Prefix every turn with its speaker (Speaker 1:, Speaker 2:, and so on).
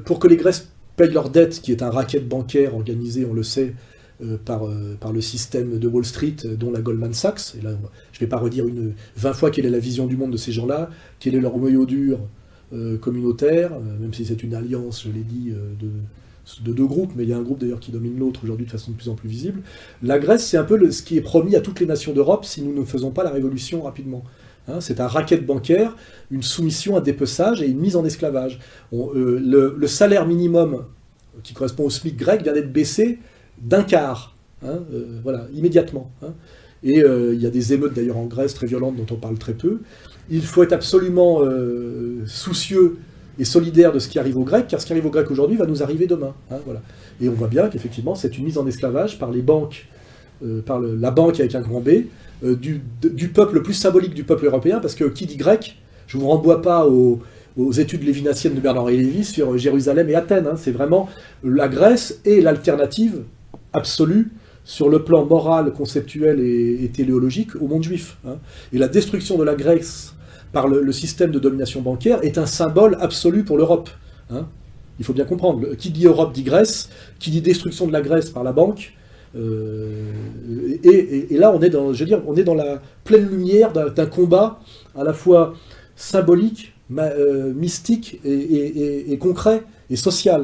Speaker 1: Pour que les Grèces payent leur dette, qui est un racket bancaire organisé, on le sait, par le système de Wall Street, dont la Goldman Sachs. Et là, je ne vais pas redire 20 fois quelle est la vision du monde de ces gens-là, quel est leur noyau dur communautaire, même si c'est une alliance, je l'ai dit, de deux groupes, mais il y a un groupe d'ailleurs qui domine l'autre aujourd'hui de façon de plus en plus visible. La Grèce, c'est un peu ce qui est promis à toutes les nations d'Europe si nous ne faisons pas la révolution rapidement. Hein, c'est un racket bancaire, une soumission à dépeçage et une mise en esclavage. Le salaire minimum qui correspond au SMIC grec vient d'être baissé d'un quart, hein, voilà, immédiatement. Hein. Et il y a des émeutes d'ailleurs en Grèce très violentes dont on parle très peu. Il faut être absolument soucieux et solidaire de ce qui arrive aux Grecs, car ce qui arrive aux Grecs aujourd'hui va nous arriver demain. Hein, voilà. Et on voit bien qu'effectivement c'est une mise en esclavage par les banques, la banque avec un grand B, du peuple le plus symbolique du peuple européen, parce que qui dit grec, je ne vous renvoie pas aux études lévinatiennes de Bernard-Henri Lévy sur Jérusalem et Athènes. Hein, c'est vraiment la Grèce et l'alternative absolue sur le plan moral, conceptuel et téléologique au monde juif. Hein. Et la destruction de la Grèce par le système de domination bancaire est un symbole absolu pour l'Europe. Hein. Il faut bien comprendre. Qui dit Europe dit Grèce, qui dit destruction de la Grèce par la banque. Et là, on est dans la pleine lumière d'un combat à la fois symbolique, mystique et concret et social.